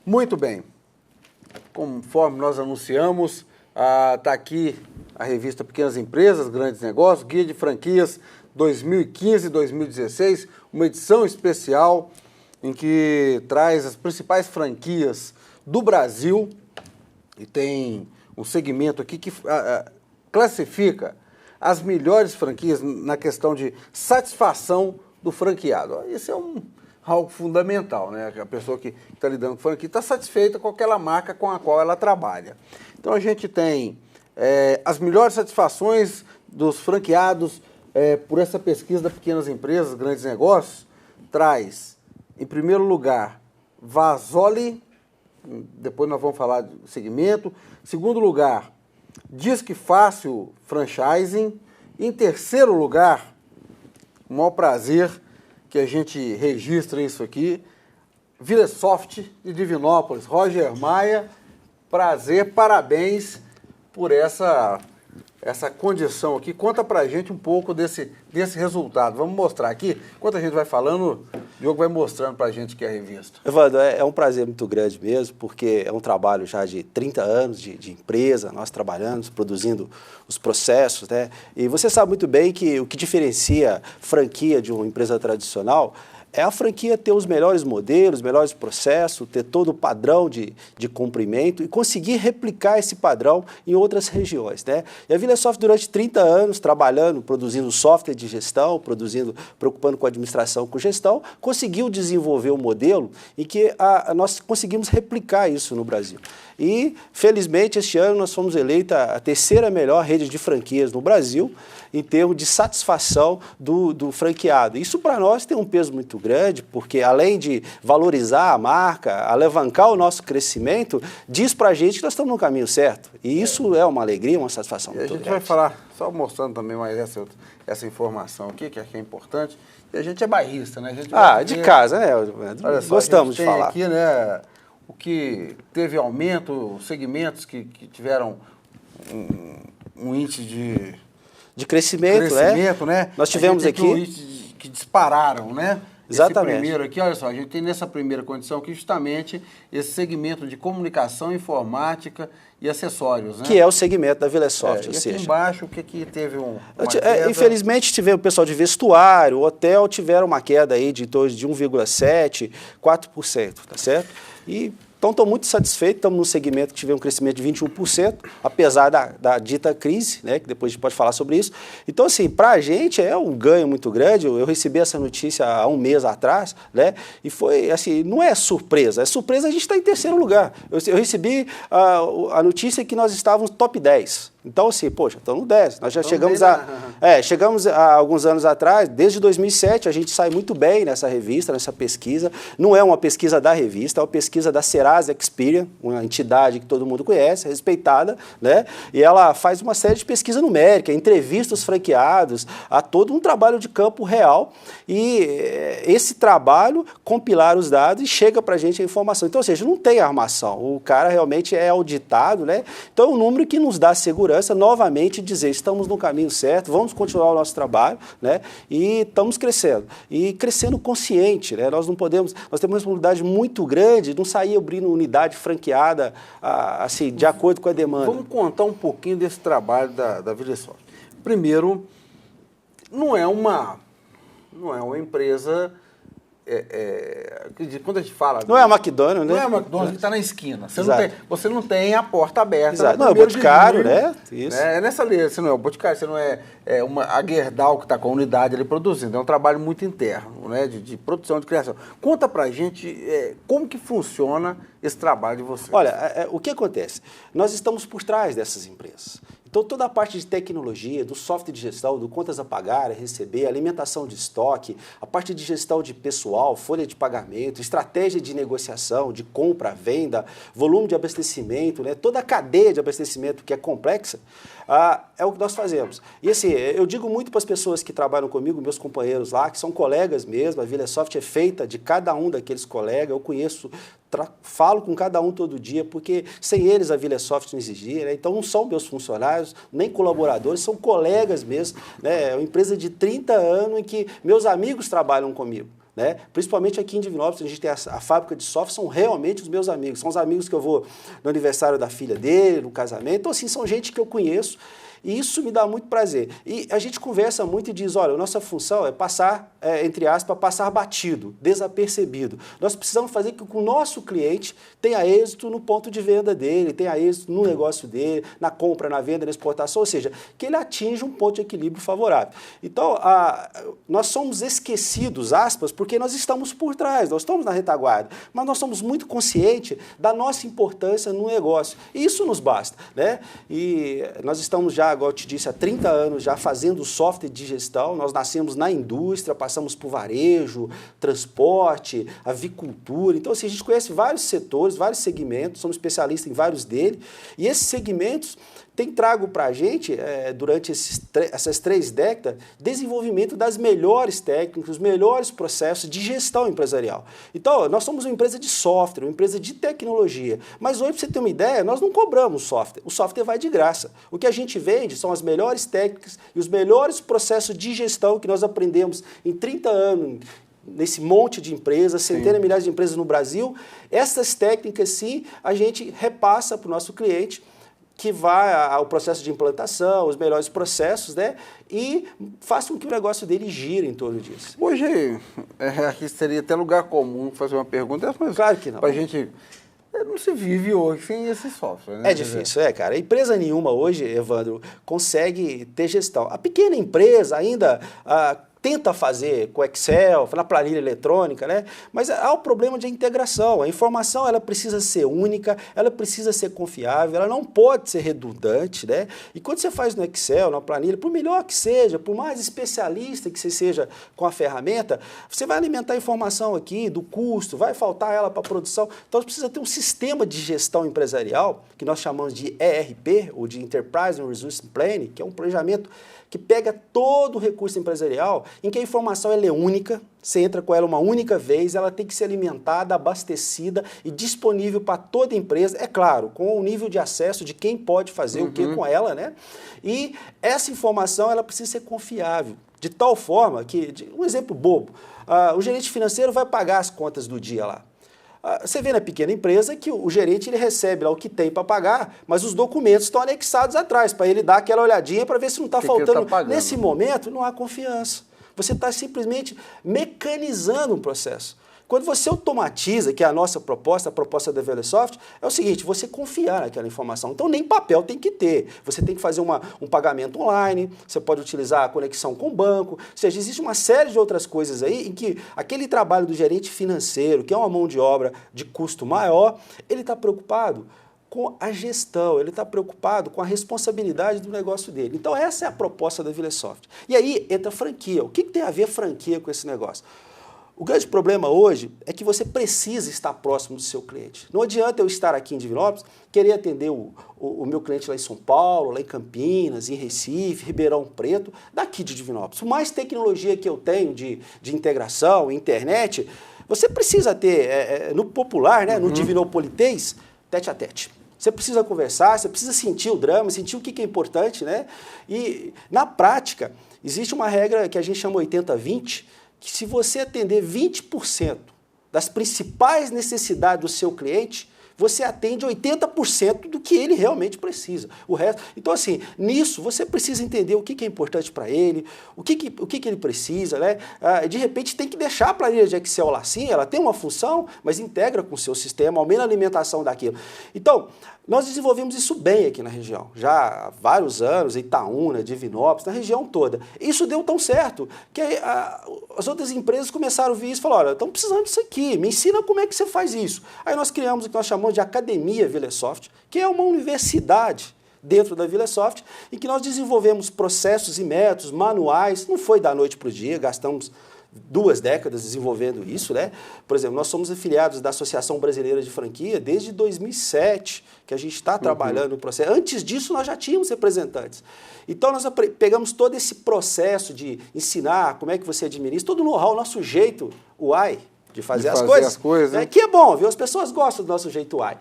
Muito bem. Conforme nós anunciamos, está aqui a revista Pequenas Empresas, Grandes Negócios, Guia de Franquias 2015-2016, uma edição especial em que traz as principais franquias do Brasil e tem um segmento aqui que classifica as melhores franquias na questão de satisfação do franqueado. Isso é algo fundamental, né? A pessoa que está lidando com franquia está satisfeita com aquela marca com a qual ela trabalha. Então a gente tem as melhores satisfações dos franqueados por essa pesquisa da Pequenas Empresas, Grandes Negócios, traz, em primeiro lugar, Vasoli, depois nós vamos falar do segmento. Em segundo lugar, Disque Fácil Franchising. Em terceiro lugar, o maior prazer que a gente registra isso aqui, Vilesoft de Divinópolis. Roger Maia, prazer, parabéns por essa condição aqui. Conta pra gente um pouco desse resultado. Vamos mostrar aqui. Enquanto a gente vai falando, o Diogo vai mostrando pra gente que é a revista. Evandro, é um prazer muito grande mesmo, porque é um trabalho já de 30 anos de empresa, nós trabalhamos, produzindo os processos, né? E você sabe muito bem que o que diferencia franquia de uma empresa tradicional é a franquia ter os melhores modelos, melhores processos, ter todo o padrão de cumprimento e conseguir replicar esse padrão em outras regiões, né? E a Vilesoft, durante 30 anos, trabalhando, produzindo software de gestão, preocupando com a administração, com gestão, conseguiu desenvolver um modelo em que nós conseguimos replicar isso no Brasil. E, felizmente, este ano nós fomos eleita a terceira melhor rede de franquias no Brasil, em termos de satisfação do franqueado. Isso, para nós, tem um peso muito grande, porque, além de valorizar a marca, alavancar o nosso crescimento, diz para a gente que nós estamos no caminho certo. E isso é uma alegria, uma satisfação muito grande. A gente vai falar, só mostrando também mais essa informação aqui, que é importante. E a gente é bairrista, né? De casa, né? Olha só, gostamos de falar. Aqui, né, o que teve aumento, segmentos que tiveram um índice de crescimento, né? Nós tivemos aqui que dispararam, né? Exatamente. Esse primeiro aqui, olha só, a gente tem nessa primeira condição aqui justamente esse segmento de comunicação, informática e acessórios, né? Que é o segmento da Vilesoft, ou seja... aqui embaixo, o que teve uma queda? Infelizmente, tivemos o pessoal de vestuário, hotel, tiveram uma queda aí de torno de 1,7%, 4%, tá certo? Então, estou muito satisfeito, estamos num segmento que tivemos um crescimento de 21%, apesar da dita crise, né, que depois a gente pode falar sobre isso. Então, assim, para a gente é um ganho muito grande. Eu recebi essa notícia há um mês atrás, né, e foi, assim, não é surpresa. É surpresa a gente estar em terceiro lugar. Eu recebi a notícia que nós estávamos top 10. Então, assim, poxa, estamos no 10. Nós já chegamos chegamos a alguns anos atrás, desde 2007, a gente sai muito bem nessa revista, nessa pesquisa. Não é uma pesquisa da revista, é uma pesquisa da Serasa Experian, uma entidade que todo mundo conhece, respeitada, né? E ela faz uma série de pesquisa numérica, entrevista os franqueados, há todo um trabalho de campo real. E esse trabalho, compilar os dados e chega para a gente a informação. Então, ou seja, não tem armação. O cara realmente é auditado, né? Então, é um número que nos dá segurança, novamente, dizer, estamos no caminho certo, vamos continuar o nosso trabalho, né? E estamos crescendo. E crescendo consciente, né? Nós temos uma responsabilidade muito grande de não sair abrindo unidade franqueada, assim, de acordo com a demanda. Vamos contar um pouquinho desse trabalho da Vilesoft. Primeiro, não é uma empresa... quando a gente fala... Não é a McDonald's, né? Não é a McDonald's que está na esquina. Você não tem a porta aberta. Exato. Não, é o Boticário, né? Isso. É nessa linha. Você não é o Boticário, você não é a Gerdau que está com a unidade ali produzindo. É um trabalho muito interno, né? De produção, de criação. Conta pra gente como que funciona esse trabalho de vocês. Olha, o que acontece? Nós estamos por trás dessas empresas. Então, toda a parte de tecnologia, do software de gestão, do contas a pagar, a receber, alimentação de estoque, a parte de gestão de pessoal, folha de pagamento, estratégia de negociação, de compra, venda, volume de abastecimento, né? Toda a cadeia de abastecimento que é complexa, é o que nós fazemos. E assim, eu digo muito para as pessoas que trabalham comigo, meus companheiros lá, que são colegas mesmo, a Vilesoft é feita de cada um daqueles colegas, eu conheço, falo com cada um todo dia, porque sem eles a Vilesoft não existia, né? Então não são meus funcionários, nem colaboradores, são colegas mesmo, né? É uma empresa de 30 anos em que meus amigos trabalham comigo. né? Principalmente aqui em Divinópolis, a gente tem a fábrica de software, são realmente os meus amigos, são os amigos que eu vou no aniversário da filha dele, no casamento, então assim, são gente que eu conheço, e isso me dá muito prazer. E a gente conversa muito e diz, olha, a nossa função é passar, entre aspas, passar batido, desapercebido. Nós precisamos fazer com que o nosso cliente tenha êxito no ponto de venda dele, tenha êxito no negócio dele, na compra, na venda, na exportação, ou seja, que ele atinja um ponto de equilíbrio favorável. Então, nós somos esquecidos, aspas, porque nós estamos por trás, nós estamos na retaguarda, mas nós somos muito conscientes da nossa importância no negócio. E isso nos basta, né? E nós estamos já, igual eu te disse, há 30 anos já fazendo software de gestão, nós nascemos na indústria, passamos por varejo, transporte, avicultura, então assim, a gente conhece vários setores, vários segmentos, somos especialistas em vários deles, e esses segmentos têm trago para a gente, durante essas 3 décadas, desenvolvimento das melhores técnicas, os melhores processos de gestão empresarial. Então, nós somos uma empresa de software, uma empresa de tecnologia, mas hoje, para você ter uma ideia, nós não cobramos software, o software vai de graça. O que a gente vende são as melhores técnicas e os melhores processos de gestão que nós aprendemos em 30 anos, nesse monte de empresas, centenas de milhares de empresas no Brasil. Essas técnicas, sim, a gente repassa para o nosso cliente, que vai ao processo de implantação, os melhores processos, né? E faça com que o negócio dele gire em torno disso. Hoje, aqui seria até lugar comum fazer uma pergunta, mas claro que não. Para a gente... Não se vive hoje sem esse software, né? É difícil, cara. Empresa nenhuma hoje, Evandro, consegue ter gestão. A pequena empresa ainda... tenta fazer com Excel, na planilha eletrônica, né? Mas há o problema de integração. A informação ela precisa ser única, ela precisa ser confiável, ela não pode ser redundante, né? E quando você faz no Excel, na planilha, por melhor que seja, por mais especialista que você seja com a ferramenta, você vai alimentar a informação aqui do custo, vai faltar ela para a produção. Então você precisa ter um sistema de gestão empresarial, que nós chamamos de ERP, ou de Enterprise Resource Planning, que é um planejamento que pega todo o recurso empresarial, em que a informação ela é única, você entra com ela uma única vez, ela tem que ser alimentada, abastecida e disponível para toda a empresa, é claro, com o nível de acesso de quem pode fazer o que com ela, né? E essa informação ela precisa ser confiável, de tal forma que, um exemplo bobo, o gerente financeiro vai pagar as contas do dia lá. Você vê na pequena empresa que o gerente ele recebe lá o que tem para pagar, mas os documentos estão anexados atrás, para ele dar aquela olhadinha para ver se não está faltando. Nesse momento, não há confiança. Você está simplesmente mecanizando um processo. Quando você automatiza, que é a nossa proposta, a proposta da Velesoft, é o seguinte, você confiar naquela informação. Então, nem papel tem que ter. Você tem que fazer um pagamento online, você pode utilizar a conexão com o banco, ou seja, existe uma série de outras coisas aí em que aquele trabalho do gerente financeiro, que é uma mão de obra de custo maior, ele está preocupado com a gestão, ele está preocupado com a responsabilidade do negócio dele. Então, essa é a proposta da Velesoft. E aí entra a franquia. O que tem a ver franquia com esse negócio? O grande problema hoje é que você precisa estar próximo do seu cliente. Não adianta eu estar aqui em Divinópolis, querer atender o meu cliente lá em São Paulo, lá em Campinas, em Recife, Ribeirão Preto, daqui de Divinópolis. Por mais tecnologia que eu tenho de integração, internet, você precisa ter, no popular, né, no divinopolitês, tete a tete. Você precisa conversar, você precisa sentir o drama, sentir o que é importante, né? E, na prática, existe uma regra que a gente chama 80-20, que se você atender 20% das principais necessidades do seu cliente, você atende 80% do que ele realmente precisa. O resto, então, assim, nisso você precisa entender o que é importante para ele, o que ele precisa, né? De repente tem que deixar a planilha de Excel lá sim, ela tem uma função, mas integra com o seu sistema, aumenta a alimentação daquilo. Então, nós desenvolvemos isso bem aqui na região, já há vários anos, em Itaúna, Divinópolis, na região toda. Isso deu tão certo que as outras empresas começaram a ver isso e falaram, olha, estamos precisando disso aqui, me ensina como é que você faz isso. Aí nós criamos o que nós chamamos de Academia Velesoft, que é uma universidade dentro da Velesoft, em que nós desenvolvemos processos e métodos, manuais, não foi da noite para o dia, gastamos 2 décadas desenvolvendo isso, né? Por exemplo, nós somos afiliados da Associação Brasileira de Franquia desde 2007, que a gente está trabalhando no processo. Antes disso, nós já tínhamos representantes. Então, nós pegamos todo esse processo de ensinar como é que você administra, todo o know-how, o nosso jeito, o AI, de fazer as coisas, né? Que é bom, viu? As pessoas gostam do nosso jeito AI.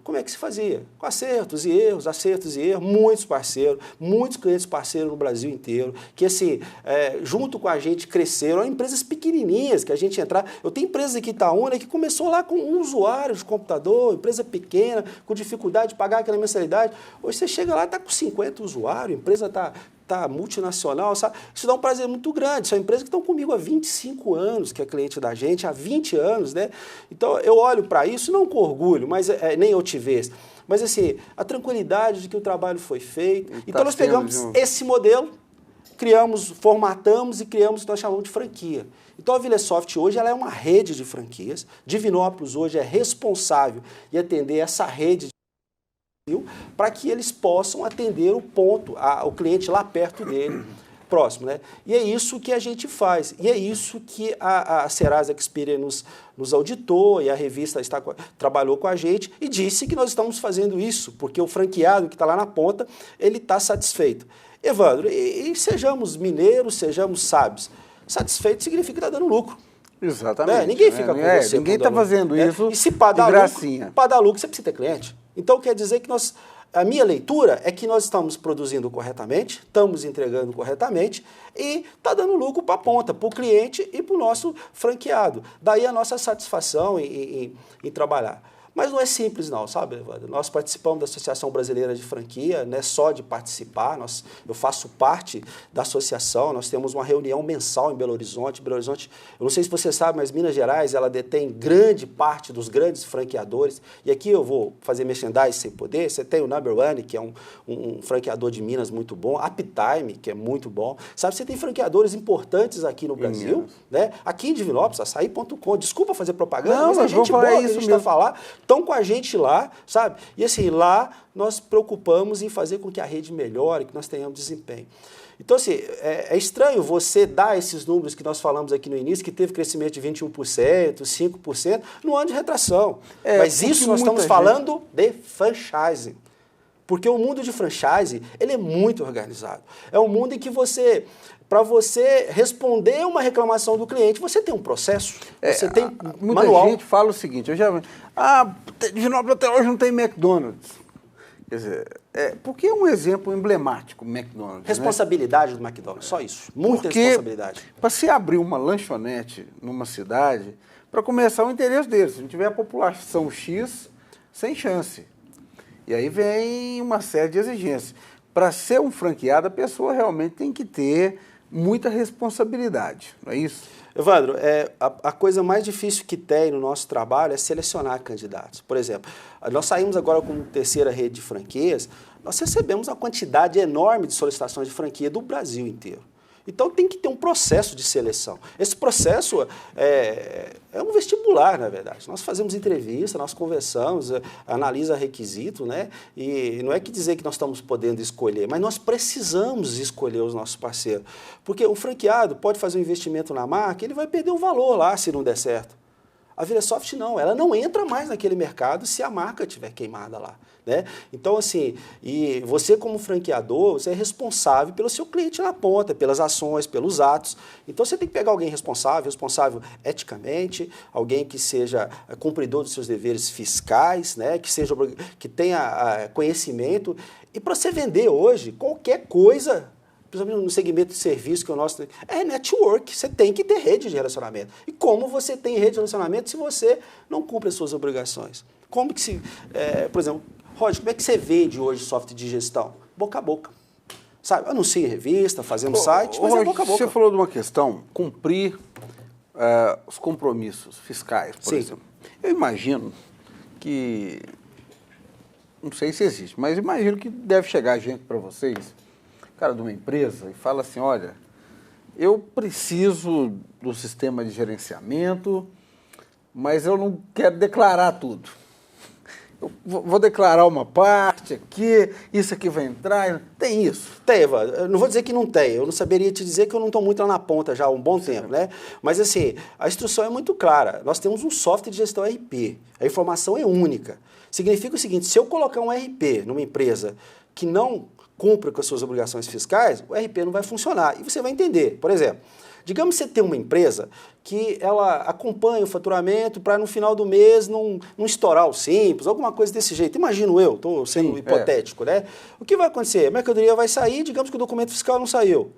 Como é que se fazia? Com acertos e erros, muitos parceiros, muitos clientes parceiros no Brasil inteiro, que assim, junto com a gente cresceram, empresas pequenininhas que a gente entrar. Eu tenho empresa aqui em Itaúna que começou lá com um usuário de computador, empresa pequena, com dificuldade de pagar aquela mensalidade. Hoje você chega lá e está com 50 usuários, a empresa está multinacional, sabe? Isso dá um prazer muito grande. São empresas que estão comigo há 25 anos, que é cliente da gente, há 20 anos, né? Então, eu olho para isso, não com orgulho, mas nem altivez, mas assim, a tranquilidade de que o trabalho foi feito. Então, nós pegamos esse modelo, formatamos e criamos o que nós chamamos de franquia. Então, a VileSoft hoje ela é uma rede de franquias. Divinópolis hoje é responsável em atender essa rede para que eles possam atender o cliente lá perto dele, próximo, né? E é isso que a gente faz, e é isso que a Serasa Experian nos auditou, e a revista trabalhou com a gente e disse que nós estamos fazendo isso, porque o franqueado que está lá na ponta, ele está satisfeito. Evandro, e sejamos mineiros, sejamos sábios, satisfeito significa que está dando lucro. Exatamente. Ninguém fica com você. Ninguém está fazendo isso e se para de gracinha. Para dar lucro, você precisa ter cliente. Então, quer dizer que a minha leitura é que nós estamos produzindo corretamente, estamos entregando corretamente e está dando lucro para a ponta, para o cliente e para o nosso franqueado. Daí a nossa satisfação em trabalhar. Mas não é simples não, sabe, Evandro? Nós participamos da Associação Brasileira de Franquia, não é só de participar, eu faço parte da associação, nós temos uma reunião mensal em Belo Horizonte. Belo Horizonte, eu não sei se você sabe, mas Minas Gerais, ela detém grande parte dos grandes franqueadores, e aqui eu vou fazer merchandising sem poder, você tem o Number One, que é um franqueador de Minas muito bom, Uptime, que é muito bom, sabe, você tem franqueadores importantes aqui no Brasil, né? Aqui em Divinópolis, açaí.com, desculpa fazer propaganda, mas é gente boa que a gente está falando. Estão com a gente lá, sabe? E assim, lá nós preocupamos em fazer com que a rede melhore, que nós tenhamos desempenho. Então, assim, é estranho você dar esses números que nós falamos aqui no início, que teve crescimento de 21%, 5%, no ano de retração. Mas isso nós estamos falando de franchising. Porque o mundo de franchise, ele é muito organizado. É um mundo em que para você responder uma reclamação do cliente, você tem um processo, você tem muita manual. Gente fala o seguinte, Divinópolis até hoje não tem McDonald's. Quer dizer, porque é um exemplo emblemático, McDonald's. Responsabilidade, né? Do McDonald's, só isso. Muita responsabilidade. Para se abrir uma lanchonete numa cidade, para começar o interesse deles, se não tiver a população X, sem chance. E aí vem uma série de exigências. Para ser um franqueado, a pessoa realmente tem que ter muita responsabilidade, não é isso? Evandro, a coisa mais difícil que tem no nosso trabalho é selecionar candidatos. Por exemplo, nós saímos agora com a terceira rede de franquias, nós recebemos uma quantidade enorme de solicitações de franquia do Brasil inteiro. Então tem que ter um processo de seleção. Esse processo é um vestibular, na verdade. Nós fazemos entrevista, nós conversamos, analisa requisito, né? E não é que dizer que nós estamos podendo escolher, mas nós precisamos escolher os nossos parceiros. Porque o franqueado pode fazer um investimento na marca, ele vai perder o valor lá se não der certo. A VileSoft não, ela não entra mais naquele mercado se a marca estiver queimada lá, né? Então, assim, e você como franqueador, você é responsável pelo seu cliente na ponta, pelas ações, pelos atos. Então, você tem que pegar alguém responsável eticamente, alguém que seja cumpridor dos seus deveres fiscais, né? Que tenha conhecimento. E para você vender hoje, qualquer coisa, principalmente no segmento de serviço que é o nosso, é network, você tem que ter rede de relacionamento. E como você tem rede de relacionamento se você não cumpre as suas obrigações? Como que se, por exemplo, Roger, como é que você vende hoje software de gestão? Boca a boca. Sabe, anuncia em revista, fazemos site, mas é boca a boca. Você falou de uma questão, cumprir os compromissos fiscais, por exemplo. Eu imagino que, não sei se existe, mas imagino que deve chegar gente para vocês, cara de uma empresa, e fala assim, olha, eu preciso do sistema de gerenciamento, mas eu não quero declarar tudo. Eu vou declarar uma parte aqui, isso aqui vai entrar, tem isso? Tem, Eva, eu não vou dizer que não tem, eu não saberia te dizer que eu não estou muito lá na ponta já há um bom tempo, né? Mas assim, a instrução é muito clara, nós temos um software de gestão RP, a informação é única. Significa o seguinte, se eu colocar um RP numa empresa que não cumpre com as suas obrigações fiscais, o RP não vai funcionar. E você vai entender, por exemplo, Digamos que você tem uma empresa que ela acompanha o faturamento para no final do mês não estourar o Simples, alguma coisa desse jeito. Imagino eu, estou sendo hipotético, né? O que vai acontecer? A mercadoria vai sair, digamos que o documento fiscal não saiu.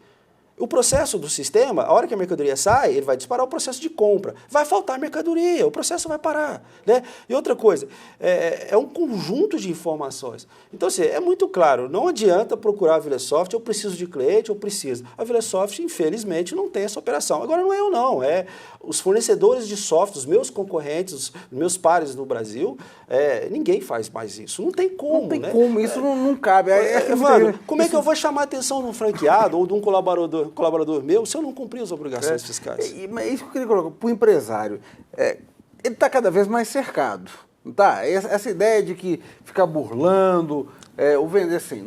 O processo do sistema, a hora que a mercadoria sai, ele vai disparar o processo de compra. Vai faltar mercadoria, o processo vai parar. Né? E outra coisa, é um conjunto de informações. Então, assim, é muito claro, não adianta procurar a Vilesoft, eu preciso de cliente, eu preciso. A Vilesoft, infelizmente, não tem essa operação. Agora, não é eu não, é os fornecedores de software, os meus concorrentes, os meus pares no Brasil, ninguém faz mais isso. Não tem como, Não tem né? como, isso não cabe. Mano, como é que eu vou chamar a atenção de um franqueado ou de um colaborador meu se eu não cumprir as obrigações fiscais? Mas isso que eu queria colocar para o empresário. Ele está cada vez mais cercado. Não tá? Essa ideia de que ficar burlando, ou vender assim.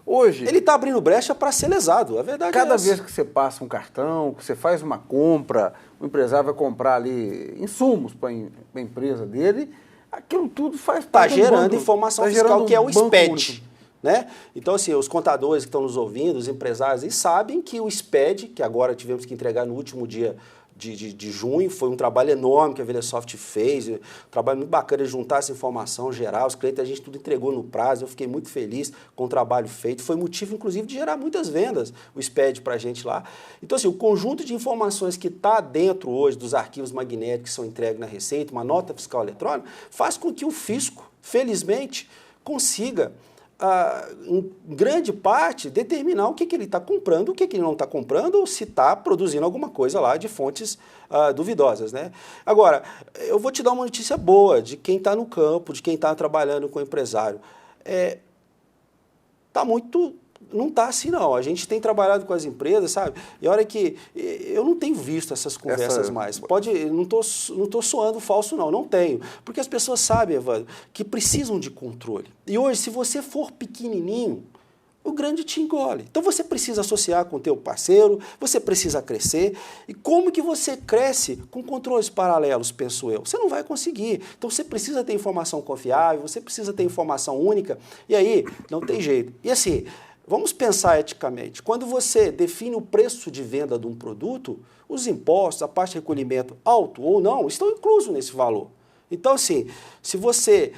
Hoje. Ele está abrindo brecha para ser lesado, a verdade cada é essa. vez que você passa um cartão, que você faz uma compra, o empresário vai comprar ali insumos para a empresa dele, aquilo tudo faz parte. Está gerando informação fiscal, que é o SPED. Único. Né? Então, assim, os contadores que estão nos ouvindo, os empresários, eles sabem que o SPED, que agora tivemos que entregar no último dia de junho, foi um trabalho enorme que a Vilesoft fez, um trabalho muito bacana de juntar essa informação geral, os clientes, a gente tudo entregou no prazo, eu fiquei muito feliz com o trabalho feito, foi motivo, inclusive, de gerar muitas vendas, o SPED para a gente lá. Então, assim, o conjunto de informações que está dentro hoje dos arquivos magnéticos que são entregues na Receita, uma nota fiscal eletrônica, faz com que o fisco, felizmente, consiga em grande parte, determinar o que ele está comprando, o que ele não está comprando, ou se está produzindo alguma coisa lá de fontes duvidosas. Né? Agora, eu vou te dar uma notícia boa de quem está no campo, de quem está trabalhando com o empresário. Não está assim, não. A gente tem trabalhado com as empresas, sabe? E a hora que... Eu não tenho visto essas conversas mais. Não estou soando falso, não. Não tenho. Porque as pessoas sabem, Evandro, que precisam de controle. E hoje, se você for pequenininho, o grande te engole. Então, você precisa associar com o teu parceiro, você precisa crescer. E como que você cresce com controles paralelos, penso eu? Você não vai conseguir. Então, você precisa ter informação confiável, você precisa ter informação única. E aí, não tem jeito. E assim... Vamos pensar eticamente. Quando você define o preço de venda de um produto, os impostos, a parte de recolhimento alto ou não, estão inclusos nesse valor. Então, assim, se você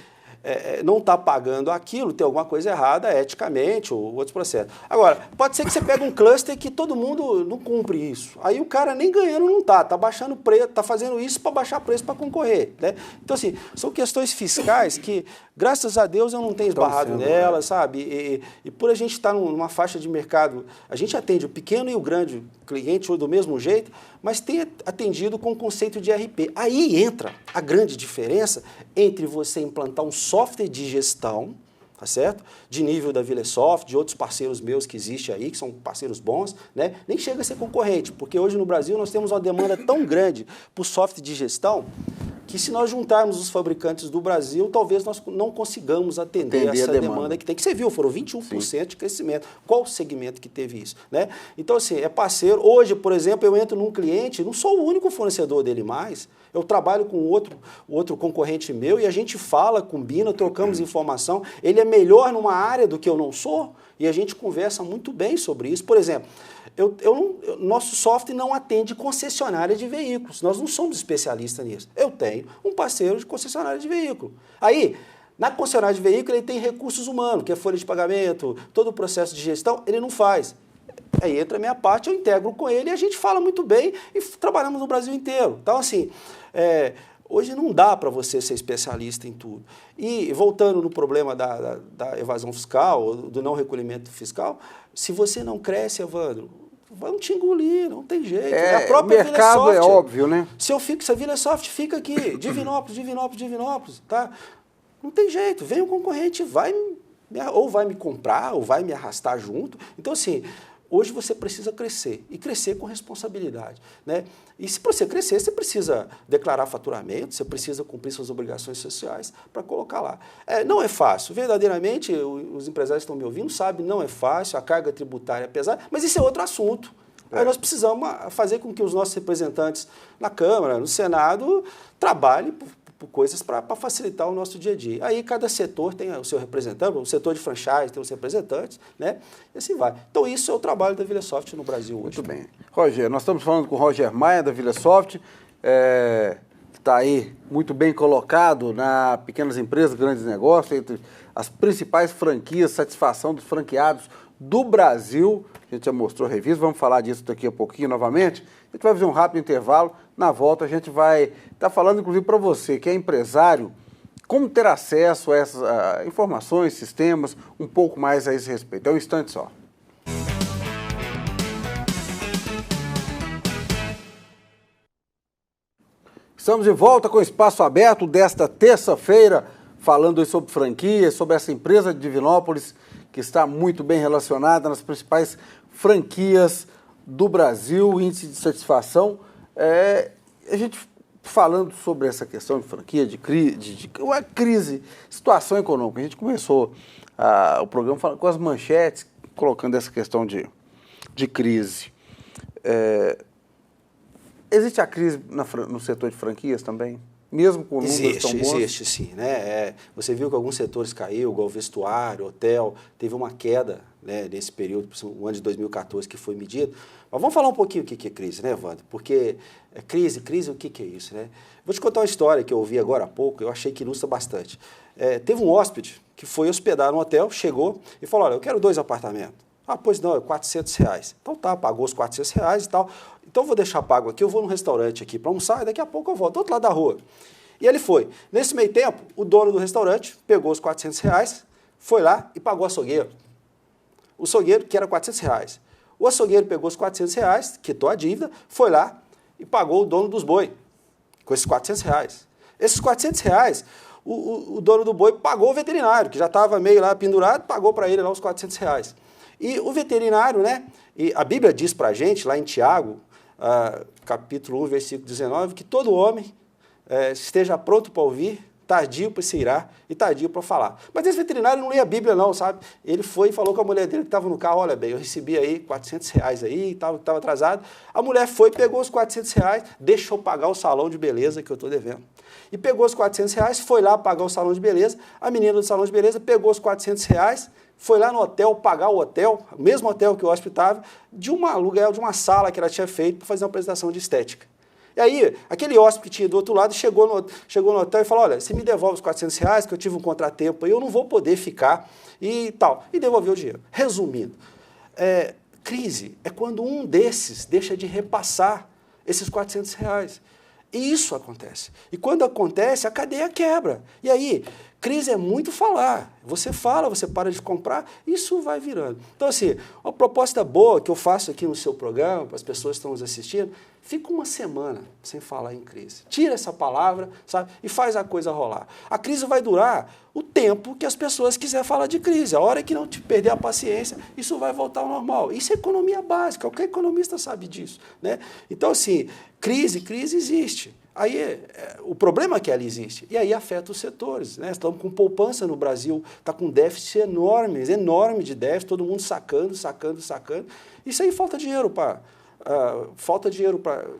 não está pagando aquilo, tem alguma coisa errada eticamente ou outros processos. Agora, pode ser que você pegue um cluster que todo mundo não cumpre isso. Aí o cara nem ganhando não está baixando preço, está fazendo isso para baixar preço para concorrer. Né? Então, assim, são questões fiscais que, graças a Deus, eu não tenho esbarrado nelas, sabe? E por a gente estar numa faixa de mercado, a gente atende o pequeno e o grande cliente do mesmo jeito, mas tem atendido com o conceito de RP. Aí entra a grande diferença entre você implantar um software de gestão, tá certo? De nível da Vilesoft, de outros parceiros meus que existem aí, que são parceiros bons, né? Nem chega a ser concorrente, porque hoje no Brasil nós temos uma demanda tão grande por software de gestão que se nós juntarmos os fabricantes do Brasil, talvez nós não consigamos atender essa demanda que tem. Que você viu, foram 21% Sim. de crescimento. Qual o segmento que teve isso? Né? Então, assim, é parceiro. Hoje, por exemplo, eu entro num cliente, não sou o único fornecedor dele mais, eu trabalho com outro concorrente meu e a gente fala, combina, trocamos informação. Ele é melhor numa área do que eu não sou e a gente conversa muito bem sobre isso. Por exemplo, nosso software não atende concessionária de veículos. Nós não somos especialistas nisso. Eu tenho um parceiro de concessionária de veículo. Aí, na concessionária de veículo, ele tem recursos humanos, que é folha de pagamento, todo o processo de gestão, ele não faz. Aí entra a minha parte, eu integro com ele e a gente fala muito bem e trabalhamos no Brasil inteiro. Então, assim, hoje não dá para você ser especialista em tudo. E voltando no problema da evasão fiscal, do não recolhimento fiscal, se você não cresce, Evandro, vão te engolir, não tem jeito. A própria o mercado Vilesoft, é óbvio, né? Se a Vilesoft fica aqui, Divinópolis, tá? Não tem jeito, vem um concorrente, ou vai me comprar, ou vai me arrastar junto. Então, assim, hoje você precisa crescer, e crescer com responsabilidade. Né? E se você crescer, você precisa declarar faturamento, você precisa cumprir suas obrigações sociais para colocar lá. Não é fácil, verdadeiramente, os empresários que estão me ouvindo sabem, não é fácil, a carga tributária é pesada, mas isso é outro assunto. Aí nós precisamos fazer com que os nossos representantes na Câmara, no Senado, trabalhem coisas para facilitar o nosso dia a dia. Aí cada setor tem o seu representante, o setor de franchise tem os representantes, né? E assim vai. Então isso é o trabalho da VilaSoft no Brasil hoje. Muito bem. Roger, nós estamos falando com o Roger Maia, da VilaSoft, que está aí muito bem colocado na pequenas empresas, grandes negócios, entre as principais franquias, satisfação dos franqueados do Brasil. A gente já mostrou revista, vamos falar disso daqui a pouquinho novamente. A gente vai fazer um rápido intervalo. Na volta a gente vai estar falando, inclusive, para você que é empresário, como ter acesso a essas informações, sistemas, um pouco mais a esse respeito. É um instante só. Estamos de volta com o Espaço Aberto desta terça-feira, falando sobre franquias, sobre essa empresa de Divinópolis, que está muito bem relacionada nas principais franquias do Brasil, índice de satisfação. A gente falando sobre essa questão de franquia, de crise, situação econômica. A gente começou o programa falando com as manchetes, colocando essa questão de crise. Existe a crise no setor de franquias também? Mesmo com números tão bons? Existe sim, né? Você viu que alguns setores caíram, igual vestuário, hotel, teve uma queda, né, nesse período, o ano de 2014 que foi medido. Mas vamos falar um pouquinho o que é crise, né, Wander? Porque crise, o que é isso, né? Vou te contar uma história que eu ouvi agora há pouco, eu achei que ilustra bastante. Teve um hóspede que foi hospedar no hotel, chegou e falou, olha, eu quero 2 apartamentos. Ah, pois não, é R$400. Então tá, pagou os R$400 e tal. Então eu vou deixar pago aqui, eu vou num restaurante aqui para almoçar e daqui a pouco eu volto, do outro lado da rua. E ele foi. Nesse meio tempo, o dono do restaurante pegou os R$400, foi lá e pagou o açougueiro. O açougueiro, que era R$400. O açougueiro pegou os R$400, quitou a dívida, foi lá e pagou o dono dos boi com esses R$400. Esses R$400, o dono do boi pagou o veterinário, que já estava meio lá pendurado, pagou para ele lá os R$400. E o veterinário, né? E a Bíblia diz para a gente, lá em Tiago, capítulo 1, versículo 19, que todo homem esteja pronto para ouvir, tardio para se irar e tardio para falar. Mas esse veterinário não lia a Bíblia não, sabe? Ele foi e falou com a mulher dele que estava no carro, olha bem, eu recebi aí R$400 aí e tal, que estava atrasado. A mulher foi, pegou os R$400, deixou pagar o salão de beleza que eu estou devendo. E pegou os R$400, foi lá pagar o salão de beleza, a menina do salão de beleza pegou os R$400, foi lá no hotel pagar o hotel, o mesmo hotel que o hóspede estava, de um aluguel, de uma sala que ela tinha feito para fazer uma apresentação de estética. E aí, aquele hóspede que tinha do outro lado chegou no hotel e falou, olha, você me devolve os R$400 que eu tive um contratempo aí, eu não vou poder ficar e tal. E devolveu o dinheiro. Resumindo, crise é quando um desses deixa de repassar esses R$400. E isso acontece. E quando acontece, a cadeia quebra. E aí, crise é muito falar. Você fala, você para de comprar, isso vai virando. Então, assim, uma proposta boa que eu faço aqui no seu programa, para as pessoas que estão nos assistindo, fica uma semana sem falar em crise. Tira essa palavra, sabe, e faz a coisa rolar. A crise vai durar o tempo que as pessoas quiserem falar de crise. A hora que não te perder a paciência, isso vai voltar ao normal. Isso é economia básica, qualquer economista sabe disso, né? Então, assim, crise existe. Aí o problema é que ela existe, e aí afeta os setores, né? Estamos com poupança no Brasil, está com déficit enorme de déficit, todo mundo sacando. Isso aí falta dinheiro para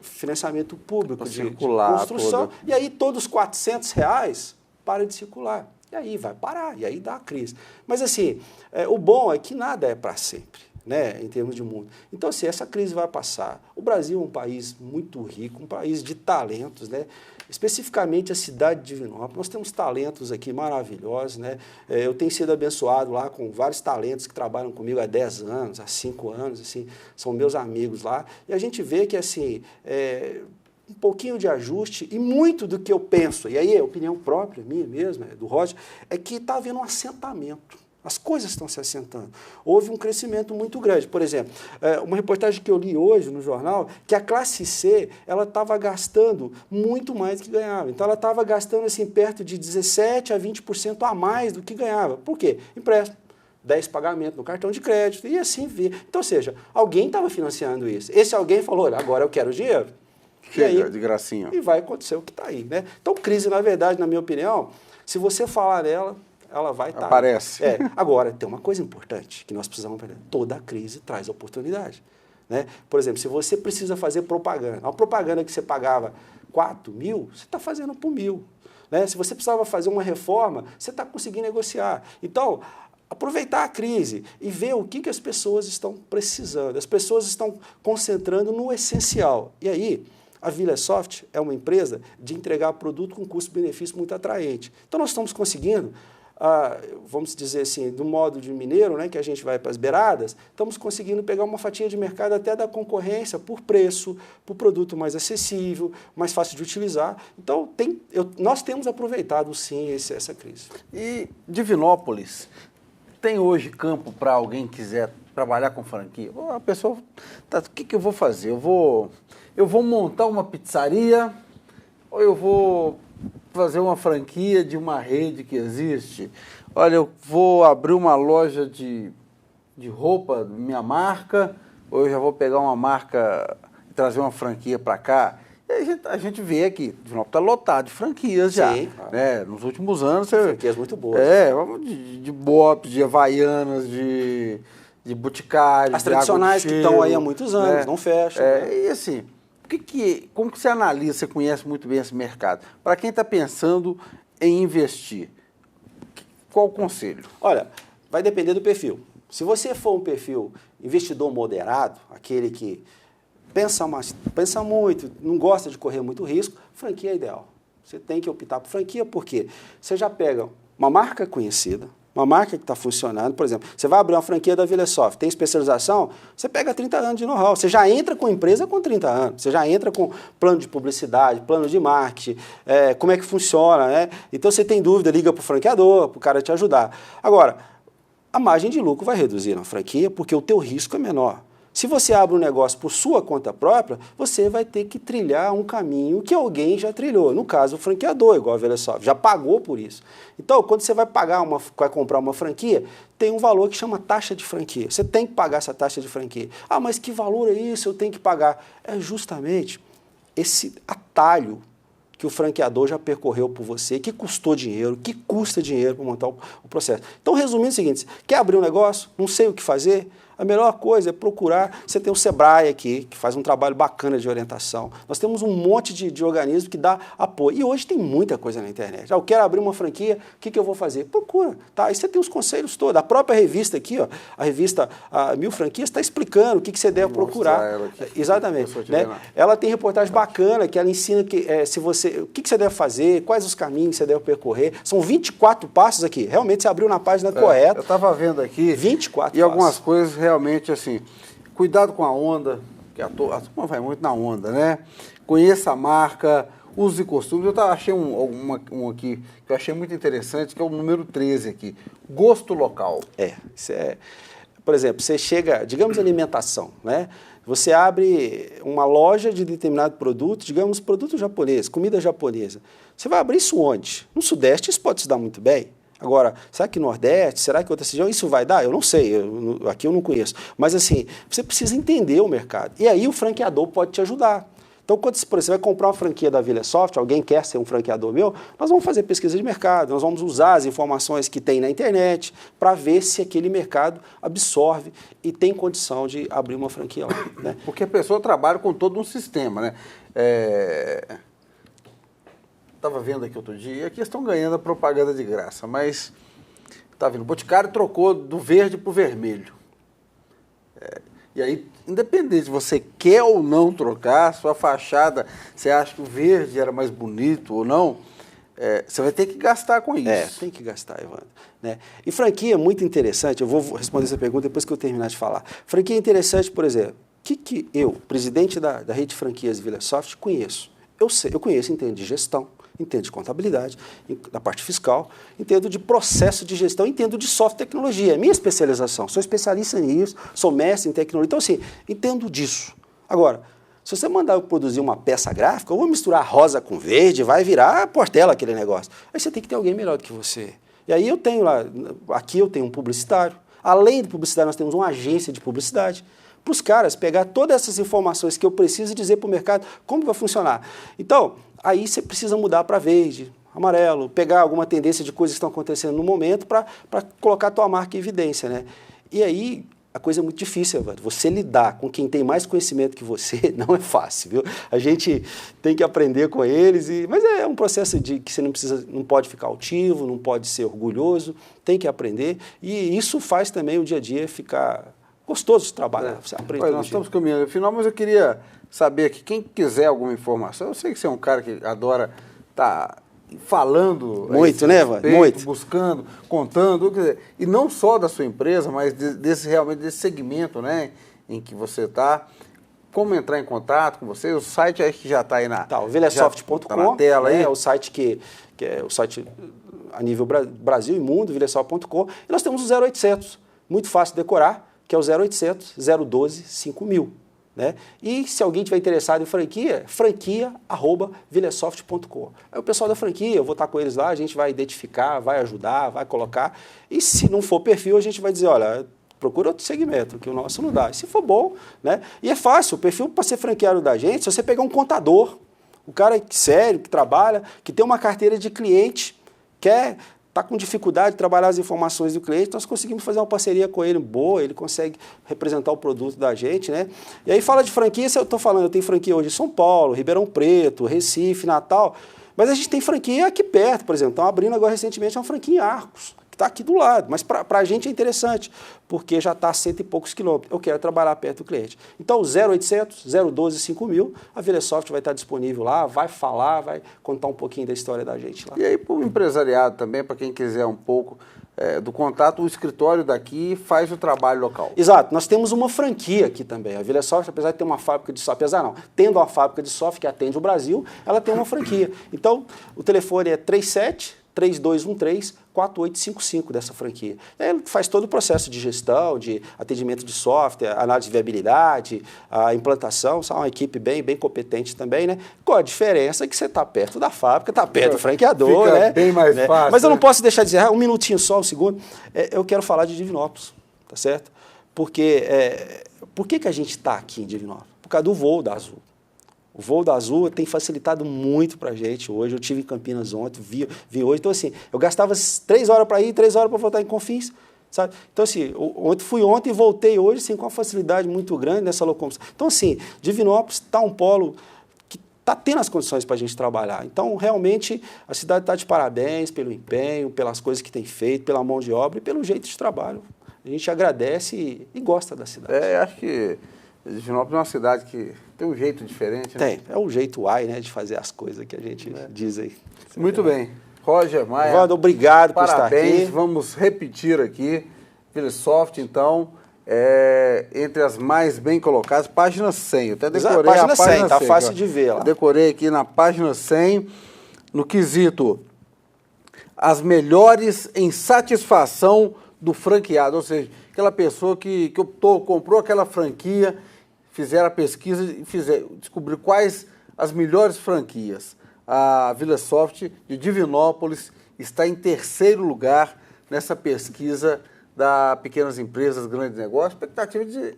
financiamento público, de construção, e aí todos os R$400 param de circular. E aí vai parar, e aí dá a crise. Mas assim, o bom é que nada é para sempre, né, em termos de mundo. Então, assim, essa crise vai passar. O Brasil é um país muito rico, um país de talentos, né? Especificamente a cidade de Divinópolis. Nós temos talentos aqui maravilhosos, né? Eu tenho sido abençoado lá com vários talentos que trabalham comigo há 10 anos, há 5 anos, assim, são meus amigos lá. E a gente vê que, assim, um pouquinho de ajuste e muito do que eu penso, e aí é opinião própria, minha mesmo, do Roger, é que está havendo um assentamento. As coisas estão se assentando. Houve um crescimento muito grande. Por exemplo, uma reportagem que eu li hoje no jornal, que a classe C ela estava gastando muito mais do que ganhava. Então, ela estava gastando assim, perto de 17% a 20% a mais do que ganhava. Por quê? Empréstimo, 10 pagamentos no cartão de crédito, e assim via. Então, ou seja, alguém estava financiando isso. Esse alguém falou, olha, agora eu quero dinheiro. Chega, de gracinha. E vai acontecer o que está aí, né? Então, crise, na verdade, na minha opinião, se você falar nela, ela vai estar. Aparece. Agora, tem uma coisa importante que nós precisamos aprender. Toda crise traz oportunidade, né? Por exemplo, se você precisa fazer propaganda, uma propaganda que você pagava 4 mil, você está fazendo por 1.000. né? Se você precisava fazer uma reforma, você está conseguindo negociar. Então, aproveitar a crise e ver o que as pessoas estão precisando. As pessoas estão concentrando no essencial. E aí, a VilaSoft é uma empresa de entregar produto com custo-benefício muito atraente. Então, nós estamos conseguindo, vamos dizer assim, do modo de mineiro, né, que a gente vai para as beiradas, estamos conseguindo pegar uma fatia de mercado até da concorrência por preço, por produto mais acessível, mais fácil de utilizar. Então, nós temos aproveitado, sim, essa crise. E Divinópolis tem hoje campo para alguém que quiser trabalhar com franquia? A pessoa, o que eu vou fazer? Eu vou montar uma pizzaria ou eu vou fazer uma franquia de uma rede que existe? Olha, eu vou abrir uma loja de roupa, minha marca, ou eu já vou pegar uma marca e trazer uma franquia para cá? E a gente vê aqui, Divinópolis está lotado de franquias já. Sim, claro. Né? Nos últimos anos... Franquias muito boas. De Bop, de Havaianas, de Boticário. As tradicionais que estão aí há muitos anos, né? Não fecham. E assim, como que você analisa, você conhece muito bem esse mercado? Para quem está pensando em investir, qual o conselho? Olha, vai depender do perfil. Se você for um perfil investidor moderado, aquele que pensa muito, não gosta de correr muito risco, franquia é ideal. Você tem que optar por franquia, porque você já pega uma marca conhecida, uma marca que está funcionando, por exemplo, você vai abrir uma franquia da VilaSoft, tem especialização, você pega 30 anos de know-how, você já entra com empresa com 30 anos, você já entra com plano de publicidade, plano de marketing, como é que funciona, né? Então, você tem dúvida, liga para o franqueador, para o cara te ajudar. Agora, a margem de lucro vai reduzir na franquia, porque o teu risco é menor. Se você abre um negócio por sua conta própria, você vai ter que trilhar um caminho que alguém já trilhou. No caso, o franqueador, igual a VilaSoft, já pagou por isso. Então, quando você vai comprar uma franquia, tem um valor que chama taxa de franquia. Você tem que pagar essa taxa de franquia. Ah, mas que valor é isso? Eu tenho que pagar. É justamente esse atalho que o franqueador já percorreu por você, que custou dinheiro, que custa dinheiro para montar o processo. Então, resumindo o seguinte, quer abrir um negócio, não sei o que fazer? A melhor coisa é procurar, você tem o Sebrae aqui, que faz um trabalho bacana de orientação. Nós temos um monte de organismo que dá apoio. E hoje tem muita coisa na internet. Eu quero abrir uma franquia, o que eu vou fazer? Procura. Tá? Aí você tem os conselhos todos. A própria revista aqui, ó, a revista 1000 Franquias, está explicando o que você deve procurar. Ela aqui, exatamente. Né? Ela tem reportagem bacana, que ela ensina o que você deve fazer, quais os caminhos você deve percorrer. São 24 passos aqui. Realmente você abriu na página correta. Eu estava vendo aqui. 24 passos. E algumas coisas realmente assim, cuidado com a onda, que a turma vai muito na onda, né? Conheça a marca, usos e costumes. Achei um aqui que eu achei muito interessante, que é o número 13 aqui, gosto local. Isso é, por exemplo, você chega, digamos alimentação, né? Você abre uma loja de determinado produto, digamos produto japonês, comida japonesa. Você vai abrir isso onde? No Sudeste isso pode se dar muito bem. Agora, será que no Nordeste, será que outra região, isso vai dar? Eu não sei, aqui eu não conheço. Mas assim, você precisa entender o mercado. E aí o franqueador pode te ajudar. Então, quando você vai comprar uma franquia da VilaSoft, alguém quer ser um franqueador meu, nós vamos fazer pesquisa de mercado, nós vamos usar as informações que tem na internet para ver se aquele mercado absorve e tem condição de abrir uma franquia lá. Né? Porque a pessoa trabalha com todo um sistema, né? Estava vendo aqui outro dia, aqui estão ganhando a propaganda de graça, mas tá vendo, o Boticário trocou do verde para o vermelho. E aí, independente de você quer ou não trocar, sua fachada, você acha que o verde era mais bonito ou não, você vai ter que gastar com isso. Tem que gastar, Evandro. Né? E franquia é muito interessante, eu vou responder essa pergunta depois que eu terminar de falar. Franquia é interessante, por exemplo, o que eu, presidente da rede de franquias VilaSoft, conheço? Eu conheço, entendo de gestão, entendo de contabilidade, da parte fiscal, entendo de processo de gestão, entendo de software tecnologia. É minha especialização, sou especialista nisso, sou mestre em tecnologia. Então, assim, entendo disso. Agora, se você mandar eu produzir uma peça gráfica, eu vou misturar rosa com verde, vai virar Portela aquele negócio. Aí você tem que ter alguém melhor do que você. E aí eu tenho lá, aqui eu tenho um publicitário. Além do publicitário, nós temos uma agência de publicidade, para os caras pegar todas essas informações que eu preciso e dizer para o mercado como vai funcionar. Então, aí você precisa mudar para verde, amarelo, pegar alguma tendência de coisas que estão acontecendo no momento para colocar a tua marca em evidência. Né? E aí, a coisa é muito difícil, Evandro. Você lidar com quem tem mais conhecimento que você não é fácil, viu? A gente tem que aprender com eles, mas é um processo de que você não pode ficar altivo, não pode ser orgulhoso, tem que aprender, e isso faz também o dia a dia ficar gostoso de trabalhar. Você aprende. Nós estamos caminhando ao final, mas eu queria saber aqui, quem quiser alguma informação, eu sei que você é um cara que adora estar falando muito, né, Evandro? Muito. Buscando, contando, quer dizer, e não só da sua empresa, mas realmente desse segmento, né, em que você está. Como entrar em contato com você? O site acho que já está aí o vilesoft.com, tá na tela aí. É o site que é o site a nível Brasil e mundo, vilesoft.com, e nós temos o 0800, muito fácil de decorar, que é o 0800 012 5000. Né? E se alguém tiver interessado em franquia, franquia@vilesoft.com. Aí o pessoal da franquia, eu vou estar com eles lá, a gente vai identificar, vai ajudar, vai colocar. E se não for perfil, a gente vai dizer, olha, procura outro segmento, que o nosso não dá. E se for bom, né? E é fácil, o perfil para ser franqueado da gente, se você pegar um contador, um cara sério, que trabalha, que tem uma carteira de cliente, está com dificuldade de trabalhar as informações do cliente, nós conseguimos fazer uma parceria com ele boa, ele consegue representar o produto da gente, né? E aí fala de franquia, eu estou falando, eu tenho franquia hoje em São Paulo, Ribeirão Preto, Recife, Natal, mas a gente tem franquia aqui perto, por exemplo, estão abrindo agora recentemente uma franquia em Arcos, que está aqui do lado, mas para a gente é interessante, porque já está a 100 e poucos quilômetros, eu quero trabalhar perto do cliente. Então, 0800 012 5000, a Vilesoft vai estar disponível lá, vai falar, vai contar um pouquinho da história da gente lá. E aí, para o empresariado também, para quem quiser um pouco do contato, o escritório daqui faz o trabalho local. Exato, nós temos uma franquia aqui também. A Vilesoft, apesar de ter uma fábrica de software, tendo uma fábrica de software que atende o Brasil, ela tem uma franquia. Então, o telefone é 37-3213-4855 dessa franquia. Aí ele faz todo o processo de gestão, de atendimento de software, análise de viabilidade, a implantação, são uma equipe bem competente também, né? Com a diferença que você está perto da fábrica, está perto do franqueador, fica né? bem mais fácil. Mas eu não posso deixar de dizer, um minutinho só, um segundo, eu quero falar de Divinópolis, tá certo? Porque, por que a gente está aqui em Divinópolis? Por causa do voo da Azul. O voo da Azul tem facilitado muito para a gente hoje. Eu estive em Campinas ontem, vim hoje. Então, assim, eu gastava 3 horas para ir, 3 horas para voltar em Confins, sabe? Então, assim, fui ontem e voltei hoje, assim, com uma facilidade muito grande nessa locomoção. Então, assim, Divinópolis está um polo que está tendo as condições para a gente trabalhar. Então, realmente, a cidade está de parabéns pelo empenho, pelas coisas que tem feito, pela mão de obra e pelo jeito de trabalho. A gente agradece e gosta da cidade. Acho que Divinópolis é uma cidade que tem um jeito diferente, né? Tem, é o jeito AI, né, de fazer as coisas que a gente diz aí. Muito bem. Roger Maia. Evandro, obrigado por estar aqui. Parabéns, vamos repetir aqui. Vilesoft, então, entre as mais bem colocadas, página 100. Eu até decorei página a página 100, tá 100, fácil de ver lá. Eu decorei aqui na página 100, no quesito, as melhores em satisfação do franqueado, ou seja, aquela pessoa que comprou aquela franquia, fizeram a pesquisa e descobriram quais as melhores franquias. A Vilesoft de Divinópolis está em 3º lugar nessa pesquisa da Pequenas Empresas, Grandes Negócios. Expectativa de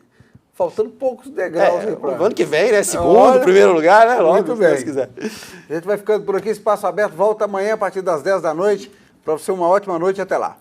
faltando poucos degraus. O ano que vem, né? Segundo, primeiro lugar, né? Logo, muito bem. Se quiser. A gente vai ficando por aqui, Espaço Aberto volta amanhã a partir das 10 da noite. Para você uma ótima noite e até lá.